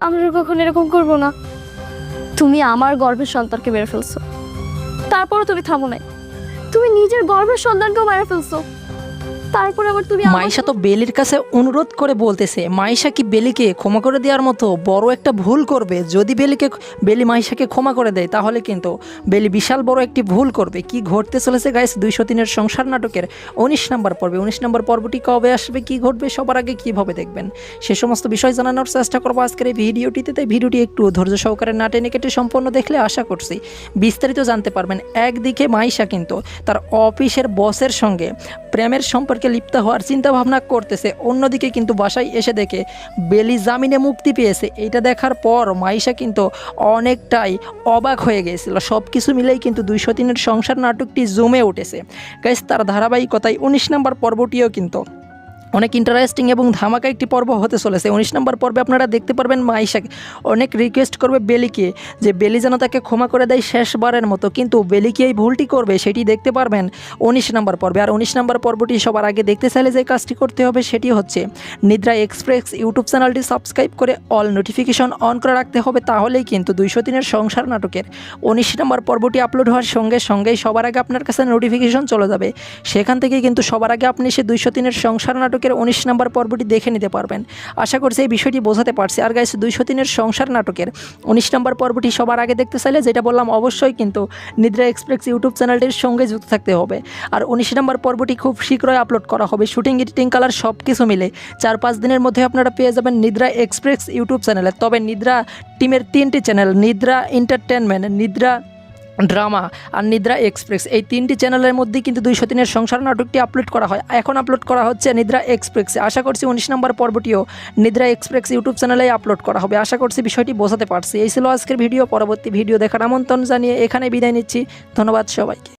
আমরা কখনো এরকম করবো না। তুমি আমার গর্ভের সন্তানকে মেরে ফেলছো, তারপরও তুমি থামো নাই। তুমি নিজের গর্ভের সন্তানকেও মেরে ফেলছো, তারপর আবার তুমি মাইশা তো বেলির কাছে অনুরোধ করে বলতেছে মাইশা কি বেলিকে ক্ষমা করে দেওয়ার মতো বড় একটা ভুল করবে? যদি বেলি মাইশাকে ক্ষমা করে দেয় তাহলে কিন্তু বেলি বিশাল বড় একটি ভুল করবে। কি ঘটতে চলেছে গাইস 203-এর সংসার নাটকের 19 নম্বর পর্বে? 19 নম্বর পর্বটি কবে আসবে, কি ঘটবে, সবার আগে কীভাবে দেখবেন সে সমস্ত বিষয় জানানোর চেষ্টা করবো আজকের এই ভিডিওটিতে। তাই ভিডিওটি একটু ধৈর্য সহকারে না টেনে কেটে সম্পূর্ণ দেখলে আশা করছি বিস্তারিত জানতে পারবেন। একদিকে মাইশা কিন্তু তার অফিসের বসের সঙ্গে প্রেমের সম্পর্কে লিপ্ত হওয়ার চিন্তা ভাবনা করতেছে, অন্যদিকে কিন্তু বাসায় এসে দেখে বেলি জামিনে মুক্তি পেয়েছে। এটা দেখার পর মাইশা কিন্তু অনেকটাই অবাক হয়ে গিয়েছিল। সব কিছু মিলেই কিন্তু 203-এর সংসার নাটকটি জমে উঠেছে গাইস। তার ধারাবাহিকতায় 19 নম্বর পর্বটিও কিন্তু অনেক ইন্টারেস্টিং এবং ধামাকা একটি পর্ব হতে চলেছে। 19 নম্বর পর্বে আপনারা দেখতে পারবেন মাইশাকে অনেক রিকোয়েস্ট করবে বেলিকে যে বেলি যেন তাকে ক্ষমা করে দেয় শেষবারের মতো, কিন্তু বেলি কি এই ভুলটি করবে সেটি দেখতে পারবেন 19 নম্বর পর্বে। আর 19 নম্বর পর্বটি সবার আগে দেখতে চাইলে যে কাজটি করতে হবে সেটি হচ্ছে নিদ্রা এক্সপ্রেস ইউটিউব চ্যানেলটি সাবস্ক্রাইব করে অল নোটিফিকেশন অন করে রাখতে হবে, তাহলেই কিন্তু 203-এর সংসার নাটকের 19 নম্বর পর্বটি আপলোড হওয়ার সঙ্গে সঙ্গেই সবার আগে আপনার কাছে নোটিফিকেশন চলে যাবে। সেখান থেকে কিন্তু সবার আগে আপনি সে 203-এর সংসার নাটকের 19 নম্বর পর্বটি দেখে নিতে পারবেন। আশা করছি এই বিষয়টি বোঝাতে পারছি। আর গাইস 203-এর সংসার নাটকের 19 নম্বর পর্বটি সবার আগে দেখতে চাইলে যেটা বললাম অবশ্যই কিন্তু নিদ্রা এক্সপ্রেস ইউটিউব চ্যানেলটির সঙ্গে যুক্ত থাকতে হবে। আর 19 নম্বর পর্বটি খুব শীঘ্রই আপলোড করা হবে। শুটিং, এডিটিং, কালার সব কিছু মিলে 4-5 দিনের মধ্যে আপনারা পেয়ে যাবেন নিদ্রা এক্সপ্রেস ইউটিউব চ্যানেলে। তবে নিদ্রা টিমের 3টি চ্যানেল, নিদ্রা এন্টারটেনমেন্ট, নিদ্রা ড্রামা আর নিদ্রা এক্সপ্রেস, এই 3টি চ্যানেলের মধ্যেই কিন্তু 203-এর সংসার নাটকটি আপলোড করা হয়। এখন আপলোড করা হচ্ছে নিদ্রা এক্সপ্রেসে। আশা করছি 19 নম্বর পর্বটিও নিদ্রা এক্সপ্রেস ইউটিউব চ্যানেলেই আপলোড করা হবে। আশা করছি বিষয়টি বোঝাতে পারছি। এই ছিল আজকের ভিডিও। পরবর্তী ভিডিও দেখার আমন্ত্রণ জানিয়ে এখানে বিদায় নিচ্ছি। ধন্যবাদ সবাইকে।